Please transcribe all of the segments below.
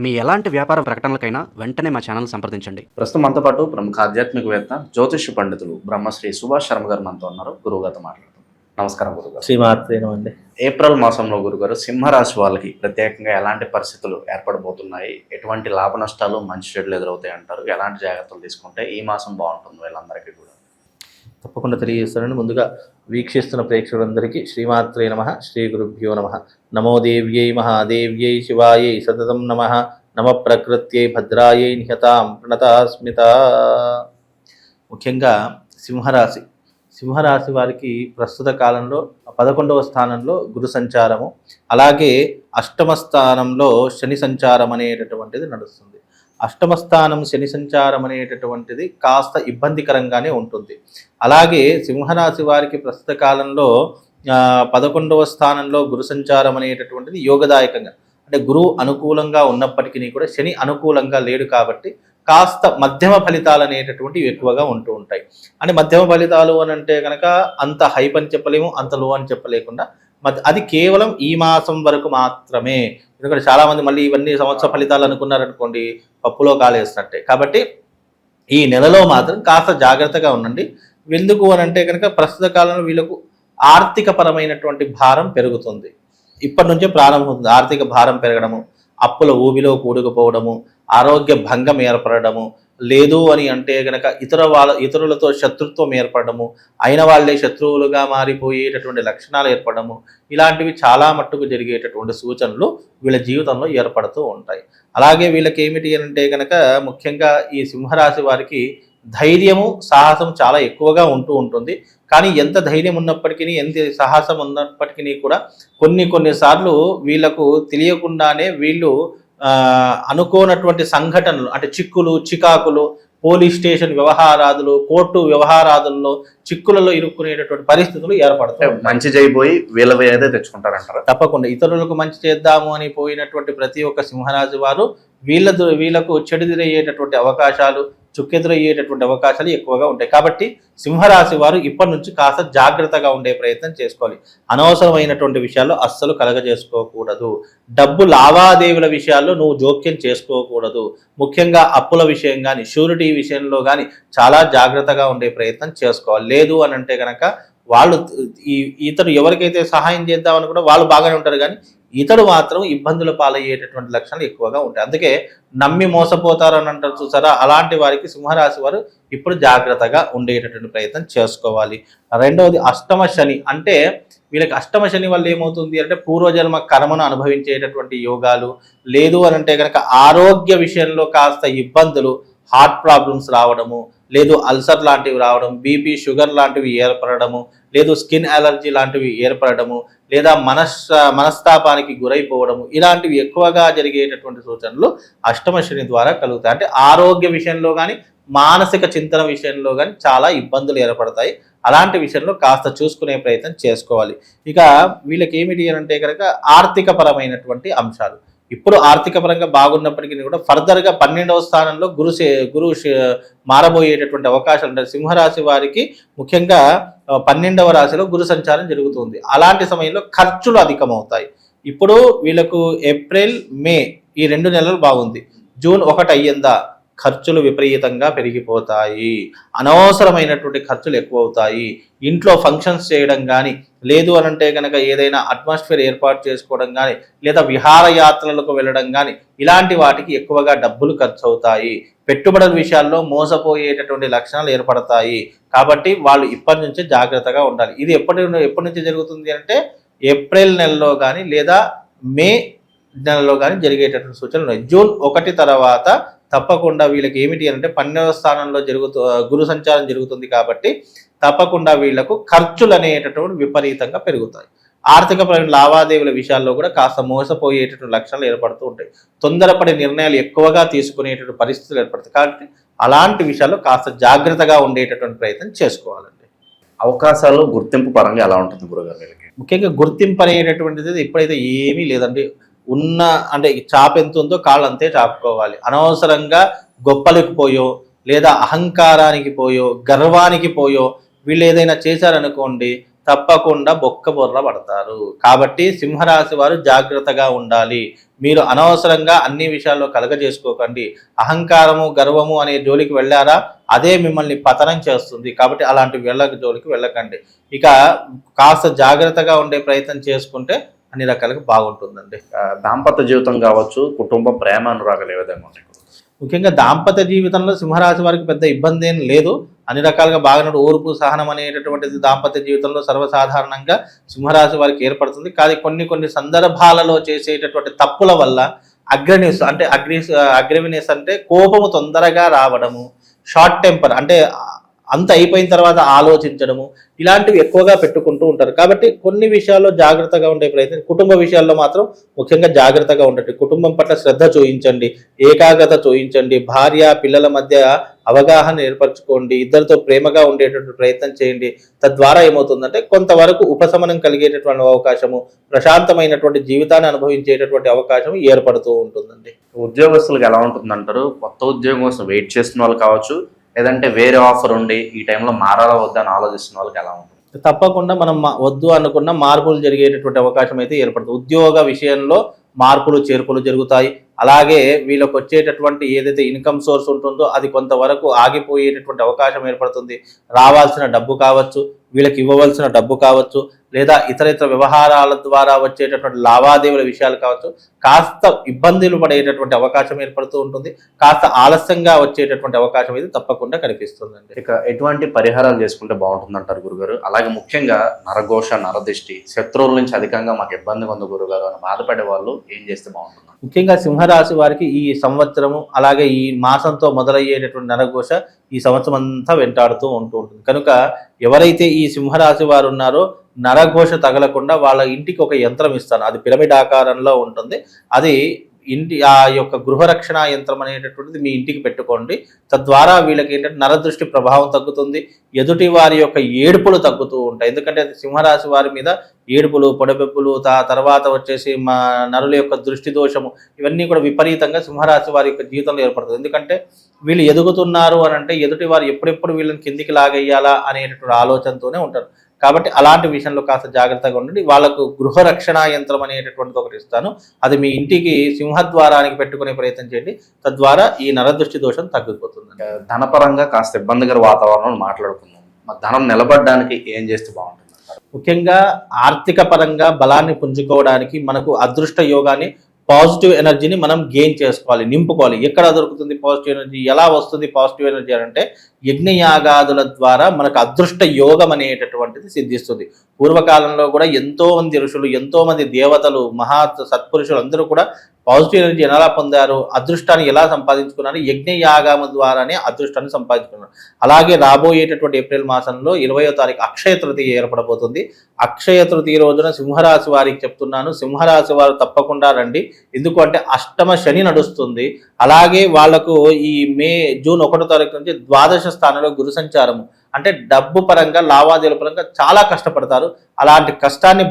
మీ ఎలాంటి వ్యాపార ప్రకటనలకైనా వెంటనే మా ఛానల్ సంప్రదించండి. ప్రస్తుతం మనతో పాటు ప్రముఖ ఆధ్యాత్మికవేత్త జ్యోతిష్య పండితులు బ్రహ్మశ్రీ సుభాష్ శర్మ గారు మనతో ఉన్నారు. గురువుగారితో మాట్లాడుతాం. నమస్కారం గురుగారు. శ్రీమాత్రేనమండి. ఏప్రిల్ మాసంలో గురుగారు సింహరాశి వాళ్ళకి ప్రత్యేకంగా ఎలాంటి పరిస్థితులు ఏర్పడబోతున్నాయి, ఎటువంటి లాభ నష్టాలు మంచి చెడులు ఎదురవుతాయి అంటారు, ఎలాంటి జాగ్రత్తలు తీసుకుంటే ఈ మాసం బాగుంటుంది వీళ్ళందరికీ కూడా? తప్పకుండా తెలియజేస్తానండి. ముందుగా వీక్షిస్తున్న ప్రేక్షకులందరికీ శ్రీమాత్రే నమః, శ్రీ గురుభ్యో నమః. నమో దేవ్యై మహాదేవ్యై శివాయై సతతం నమః. నమ ప్రకృత్యై భద్రాయై నిహతాం ప్రణతాస్మిత. ముఖ్యంగా సింహరాశి వారికి ప్రస్తుత కాలంలో 11వ స్థానంలో గురు సంచారము, అలాగే అష్టమ స్థానంలో శని సంచారం అనేటటువంటిది నడుస్తుంది. అష్టమ స్థానం శని సంచారం అనేటటువంటిది కాస్త ఇబ్బందికరంగానే ఉంటుంది. అలాగే సింహరాశి వారికి ప్రస్తుత కాలంలో 11వ స్థానంలో గురు సంచారం అనేటటువంటిది యోగదాయకంగా, అంటే గురువు అనుకూలంగా ఉన్నప్పటికీ కూడా శని అనుకూలంగా లేడు కాబట్టి కాస్త మధ్యమ ఫలితాలు అనేటటువంటివి ఎక్కువగా ఉంటూ ఉంటాయి. అంటే మధ్యమ ఫలితాలు అని అంటే కనుక అంత హైప్ అని చెప్పలేము, అంత లో అని చెప్పలేకుండా అది కేవలం ఈ మాసం వరకు మాత్రమే. ఎందుకంటే చాలామంది మళ్ళీ ఇవన్నీ సంవత్సర ఫలితాలు అనుకున్నారనుకోండి, పప్పులో కాలేసినట్టే. కాబట్టి ఈ నెలలో మాత్రం కాస్త జాగ్రత్తగా ఉండండి. ఎందుకు అని అంటే కనుక ప్రస్తుత కాలంలో వీళ్ళకు ఆర్థిక పరమైనటువంటి భారం పెరుగుతుంది. ఇప్పటి నుంచే ప్రారంభమవుతుంది ఆర్థిక భారం పెరగడము, అప్పుల ఊబిలో కూడుకుపోవడము, ఆరోగ్య భంగం ఏర్పడము, లేదు అని అంటే కనుక ఇతరులతో శత్రుత్వం ఏర్పడము, అయిన వాళ్ళే శత్రువులుగా మారిపోయేటటువంటి లక్షణాలు ఏర్పడము, ఇలాంటివి చాలా మట్టుకు జరిగేటటువంటి సూచనలు వీళ్ళ జీవితంలో ఏర్పడుతూ ఉంటాయి. అలాగే వీళ్ళకి ఏమిటి అంటే కనుక ముఖ్యంగా ఈ సింహరాశి వారికి ధైర్యము, సాహసం చాలా ఎక్కువగా ఉంటూ ఉంటుంది. కానీ ఎంత ధైర్యం ఉన్నప్పటికీ, ఎంత సాహసం ఉన్నప్పటికీ కూడా కొన్నిసార్లు వీళ్ళకు తెలియకుండానే వీళ్ళు అనుకోనటువంటి సంఘటనలు, అంటే చిక్కులు, చికాకులు, పోలీస్ స్టేషన్ వ్యవహారాదులు, కోర్టు వ్యవహారాదుల్లో చిక్కులలో ఇరుక్కునేటటువంటి పరిస్థితులు ఏర్పడతాయి. మంచి చేయబోయి వీళ్ళ ఏదో తెచ్చుకుంటారంటారు. తప్పకుండా ఇతరులకు మంచి చేద్దాము అని పోయినటువంటి ప్రతి ఒక్క సింహరాశి వారు వీళ్ళకు చెడుదిరయ్యేటటువంటి అవకాశాలు, చుక్కెదురయ్యేటటువంటి అవకాశాలు ఎక్కువగా ఉంటాయి. కాబట్టి సింహరాశి వారు ఇప్పటి నుంచి కాస్త జాగ్రత్తగా ఉండే ప్రయత్నం చేసుకోవాలి. అనవసరమైనటువంటి విషయాల్లో అస్సలు కలగజేసుకోకూడదు. డబ్బు లావాదేవీల విషయాల్లో నువ్వు జోక్యం చేసుకోకూడదు. ముఖ్యంగా అప్పుల విషయం కానీ, షూరిటీ విషయంలో కానీ చాలా జాగ్రత్తగా ఉండే ప్రయత్నం చేసుకోవాలి. లేదు అని అంటే కనుక వాళ్ళు ఇతరు ఎవరికైతే సహాయం చేద్దామని కూడా వాళ్ళు బాగానే ఉంటారు, కానీ ఇతడు మాత్రం ఇబ్బందుల పాలయ్యేటటువంటి లక్షణాలు ఎక్కువగా ఉంటాయి. అందుకే నమ్మి మోసపోతారని అంటారు చూసారా, అలాంటి వారికి సింహరాశి వారు ఇప్పుడు జాగ్రత్తగా ఉండేటటువంటి ప్రయత్నం చేసుకోవాలి. రెండవది అష్టమ శని. అంటే వీళ్ళకి అష్టమ శని వల్ల ఏమవుతుంది అంటే పూర్వజన్మ కర్మను అనుభవించేటటువంటి యోగాలు, లేదు అని అంటే కనుక ఆరోగ్య విషయంలో కాస్త ఇబ్బందులు, హార్ట్ ప్రాబ్లమ్స్ రావడము, లేదు అల్సర్ లాంటివి రావడం, బీపీ షుగర్ లాంటివి ఏర్పడము, లేదు స్కిన్ అలర్జీ లాంటివి ఏర్పడము, లేదా మనస్తాపానికి గురైపోవడము, ఇలాంటివి ఎక్కువగా జరిగేటటువంటి సూచనలు అష్టమ శని ద్వారా కలుగుతాయి. అంటే ఆరోగ్య విషయంలో కానీ, మానసిక చింతన విషయంలో కానీ చాలా ఇబ్బందులు ఏర్పడతాయి. అలాంటి విషయంలో కాస్త చూసుకునే ప్రయత్నం చేసుకోవాలి. ఇక వీళ్ళకి ఏమిటి అంటే కనుక ఆర్థిక పరమైనటువంటి అంశాలు ఇప్పుడు ఆర్థిక పరంగా బాగున్నప్పటికీ కూడా ఫర్దర్గా 12వ స్థానంలో గురు మారబోయేటటువంటి అవకాశాలు ఉంటాయి. సింహరాశి వారికి ముఖ్యంగా 12వ రాశిలో గురు సంచారం జరుగుతుంది. అలాంటి సమయంలో ఖర్చులు అధికమవుతాయి. ఇప్పుడు వీళ్ళకు ఏప్రిల్, మే ఈ 2 నెలలు బాగుంది. జూన్ 1 అయ్యిందా ఖర్చులు విపరీతంగా పెరిగిపోతాయి. అనవసరమైనటువంటి ఖర్చులు ఎక్కువ అవుతాయి. ఇంట్లో ఫంక్షన్స్ చేయడం కానీ, లేదు అని అంటే కనుక ఏదైనా అట్మాస్ఫియర్ ఏర్పాటు చేసుకోవడం కానీ, లేదా విహారయాత్రలకు వెళ్ళడం కానీ, ఇలాంటి వాటికి ఎక్కువగా డబ్బులు ఖర్చు అవుతాయి. పెట్టుబడుల విషయాల్లో మోసపోయేటటువంటి లక్షణాలు ఏర్పడతాయి. కాబట్టి వాళ్ళు ఇప్పటి నుంచే జాగ్రత్తగా ఉండాలి. ఇది ఎప్పటి నుంచి జరుగుతుంది అంటే ఏప్రిల్ నెలలో కానీ లేదా మే నెలలో కానీ జరిగేటటువంటి సూచనలు ఉన్నాయి. జూన్ 1 తర్వాత తప్పకుండా వీళ్ళకి ఏమిటి అంటే 12వ స్థానంలో గురు సంచారం జరుగుతుంది కాబట్టి తప్పకుండా వీళ్లకు ఖర్చులు అనేటటువంటి విపరీతంగా పెరుగుతాయి. ఆర్థికపరమైన లావాదేవీల విషయాల్లో కూడా కాస్త మోసపోయేటటువంటి లక్షణాలు ఏర్పడుతూ ఉంటాయి. తొందరపడే నిర్ణయాలు ఎక్కువగా తీసుకునేటటువంటి పరిస్థితులు ఏర్పడతాయి. కాబట్టి అలాంటి విషయాల్లో కాస్త జాగ్రత్తగా ఉండేటటువంటి ప్రయత్నం చేసుకోవాలండి. అవకాశాలు గుర్తింపు పరంగా ఎలా ఉంటుంది గురుగారు వీళ్ళకి? ముఖ్యంగా గుర్తింపు అనేటటువంటిది ఇప్పుడైతే ఏమీ లేదండి. అంటే చాప ఎంత ఉందో కాళ్ళు అంతే చాపుకోవాలి. అనవసరంగా గొప్పలకు పోయో, లేదా అహంకారానికి పోయో, గర్వానికి పోయో వీళ్ళు ఏదైనా చేశారనుకోండి, తప్పకుండా బొక్కబొర్ర పడతారు. కాబట్టి సింహరాశి వారు జాగ్రత్తగా ఉండాలి. మీరు అనవసరంగా అన్ని విషయాల్లో కలగజేసుకోకండి. అహంకారము గర్వము అనే జోలికి వెళ్ళారా, అదే మిమ్మల్ని పతనం చేస్తుంది. కాబట్టి అలాంటి జోలికి వెళ్ళకండి. ఇక కాస్త జాగ్రత్తగా ఉండే ప్రయత్నం చేసుకుంటే అన్ని రకాలుగా బాగుంటుందండి. దాంపత్య జీవితం కావచ్చు, కుటుంబ ప్రేమ అనురాగాలు ఏ విధంగా ఉంటాయి? ముఖ్యంగా దాంపత్య జీవితంలో సింహరాశి వారికి పెద్ద ఇబ్బంది ఏం లేదు. అన్ని రకాలుగా బాగానే ఓర్పు సహనం అనేటటువంటిది దాంపత్య జీవితంలో సర్వసాధారణంగా సింహరాశి వారికి ఏర్పడుతుంది. కానీ కొన్ని సందర్భాలలో చేసేటటువంటి తప్పుల వల్ల అగ్రెసివ్నెస్ అంటే కోపము తొందరగా రావడము, షార్ట్ టెంపర్ అంటే అంత అయిపోయిన తర్వాత ఆలోచించడము, ఇలాంటివి ఎక్కువగా పెట్టుకుంటూ ఉంటారు. కాబట్టి కొన్ని విషయాల్లో జాగ్రత్తగా ఉండే ప్రయత్నం, కుటుంబ విషయాల్లో మాత్రం ముఖ్యంగా జాగ్రత్తగా ఉండండి. కుటుంబం పట్ల శ్రద్ధ చూయించండి, ఏకాగ్రత చూయించండి, భార్య పిల్లల మధ్య అవగాహన ఏర్పరచుకోండి, ఇద్దరితో ప్రేమగా ఉండేటటువంటి ప్రయత్నం చేయండి. తద్వారా ఏమవుతుందంటే కొంతవరకు ఉపశమనం కలిగేటటువంటి అవకాశము, ప్రశాంతమైనటువంటి జీవితాన్ని అనుభవించేటటువంటి అవకాశం ఏర్పడుతూ ఉంటుందండి. ఉద్యోగస్తులకు ఎలా ఉంటుందంటారు? కొత్త ఉద్యోగం కోసం వెయిట్ చేస్తున్న వాళ్ళు కావచ్చు, లేదంటే వేరే ఆఫర్ ఉండి ఈ టైంలో మారాలా వద్దా అని ఆలోచిస్తున్న వాళ్ళకి ఎలా ఉంటుంది? తప్పకుండా మనం వద్దు అనుకున్న మార్పులు జరిగేటటువంటి అవకాశం అయితే ఏర్పడుతుంది. ఉద్యోగ విషయంలో మార్పులు చేర్పులు జరుగుతాయి. అలాగే వీళ్ళకి వచ్చేటటువంటి ఏదైతే ఇన్కమ్ సోర్స్ ఉంటుందో అది కొంతవరకు ఆగిపోయేటటువంటి అవకాశం ఏర్పడుతుంది. రావాల్సిన డబ్బు కావచ్చు, వీళ్ళకి ఇవ్వవలసిన డబ్బు కావచ్చు, లేదా ఇతర వ్యవహారాల ద్వారా వచ్చేటటువంటి లావాదేవీల విషయాలు కావచ్చు, కాస్త ఇబ్బందులు పడేటటువంటి అవకాశం ఏర్పడుతూ ఉంటుంది. కాస్త ఆలస్యంగా వచ్చేటటువంటి అవకాశం అయితే తప్పకుండా కనిపిస్తుందండి. ఇక ఎటువంటి పరిహారాలు చేసుకుంటే బాగుంటుంది అంటారు గురుగారు? అలాగే ముఖ్యంగా నరఘోష, నరదిష్టి, శత్రువుల నుంచి అధికంగా మాకు ఇబ్బందిగా ఉంది గురుగారు అని బాధపడే వాళ్ళు ఏం చేస్తే బాగుంటుంది? ముఖ్యంగా సింహరాశి వారికి ఈ సంవత్సరము అలాగే ఈ మాసంతో మొదలయ్యేటటువంటి నరఘోష ఈ సంవత్సరం అంతా వెంటాడుతూ ఉంటుంది. కనుక ఎవరైతే ఈ సింహరాశి వారు ఉన్నారో నరఘోష తగలకుండా వాళ్ళ ఇంటికి ఒక యంత్రం ఇస్తాను. అది పిరమిడ్ ఆకారంలో ఉంటుంది. అది ఆ యొక్క గృహరక్షణ యంత్రం అనేటటువంటిది మీ ఇంటికి పెట్టుకోండి. తద్వారా వీళ్ళకి ఏంటంటే నరదృష్టి ప్రభావం తగ్గుతుంది, ఎదుటి వారి యొక్క ఏడుపులు తగ్గుతూ ఉంటాయి. ఎందుకంటే అది సింహరాశి వారి మీద ఏడుపులు, పొడబెప్పులు, తర్వాత వచ్చేసి నరుల యొక్క దృష్టి దోషము, ఇవన్నీ కూడా విపరీతంగా సింహరాశి వారి యొక్క జీవితంలో ఏర్పడుతుంది. ఎందుకంటే వీళ్ళు ఎదుగుతున్నారు అని అంటే ఎదుటి వారు ఎప్పుడెప్పుడు వీళ్ళని కిందికి లాగేయాలా అనేటటువంటి ఆలోచనతోనే ఉంటారు. కాబట్టి అలాంటి విషయంలో కాస్త జాగ్రత్తగా ఉండండి. వాళ్ళకు గృహరక్షణ యంత్రం అనేటటువంటిది ఒకటి ఇస్తాను. అది మీ ఇంటికి సింహద్వారానికి పెట్టుకునే ప్రయత్నం చేయండి. తద్వారా ఈ నరదృష్టి దోషం తగ్గిపోతుంది. ధనపరంగా కాస్త ఇబ్బందికర వాతావరణం మాట్లాడుకుందాం. ధనం నిలబడడానికి ఏం చేస్తే బాగుంటుంది? ముఖ్యంగా ఆర్థిక పరంగా బలాన్ని పుంజుకోవడానికి మనకు అదృష్ట యోగాన్ని, పాజిటివ్ ఎనర్జీని మనం గెయిన్ చేసుకోవాలి, నింపుకోవాలి. ఎక్కడ దొరుకుతుంది పాజిటివ్ ఎనర్జీ, ఎలా వస్తుంది పాజిటివ్ ఎనర్జీ అంటే యజ్ఞయాగాదుల ద్వారా మనకు అదృష్ట యోగం అనేటటువంటిది సిద్ధిస్తుంది. పూర్వకాలంలో కూడా ఎంతో మంది ఋషులు, ఎంతో మంది దేవతలు, సత్పురుషులు అందరూ కూడా పాజిటివ్ ఎనర్జీ ఎలా పొందారు, అదృష్టాన్ని ఎలా సంపాదించుకున్నారు, యజ్ఞయాగము ద్వారానే అదృష్టాన్ని సంపాదించుకున్నారు. అలాగే రాబోయేటటువంటి ఏప్రిల్ మాసంలో 20వ తారీఖు అక్షయ తృతీయ ఏర్పడబోతుంది. అక్షయ తృతీయ రోజున సింహరాశి వారికి చెప్తున్నాను, సింహరాశి వారు తప్పకుండా రండి. ఎందుకు అంటే అష్టమ శని నడుస్తుంది. అలాగే వాళ్లకు ఈ జూన్ 1వ తారీఖు నుంచి ద్వాదశ స్థానంలో గురు సంచారము, అంటే డబ్బు పరంగా లావాదేవీల పరంగా చాలా కష్టపడతారు. అలాంటి కష్టాన్ని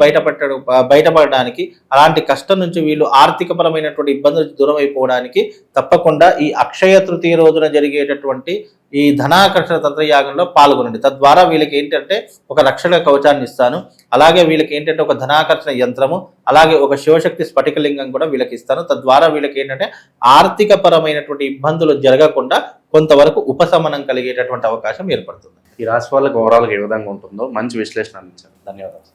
బయటపడడానికి, అలాంటి కష్టం నుంచి వీళ్ళు ఆర్థికపరమైనటువంటి ఇబ్బందులు దూరం అయిపోవడానికి తప్పకుండా ఈ అక్షయ తృతీయ రోజున జరిగేటటువంటి ఈ ధనాకర్షణ తంత్రయాగంలో పాల్గొనండి. తద్వారా వీళ్ళకి ఏంటంటే ఒక రక్షణ కవచాన్ని ఇస్తాను. అలాగే వీళ్ళకి ఏంటంటే ఒక ధనాకర్షణ యంత్రము, అలాగే ఒక శివశక్తి స్ఫటికలింగం కూడా వీళ్ళకి ఇస్తాను. తద్వారా వీళ్ళకి ఏంటంటే ఆర్థిక పరమైనటువంటి ఇబ్బందులు జరగకుండా కొంతవరకు ఉపశమనం కలిగేటటువంటి అవకాశం ఏర్పడుతుంది. ఈ రాశి వాళ్ళకి ఓవరాల్గా ఏ విధంగా ఉంటుందో మంచి విశ్లేషణ అందించారు. ధన్యవాదాలు.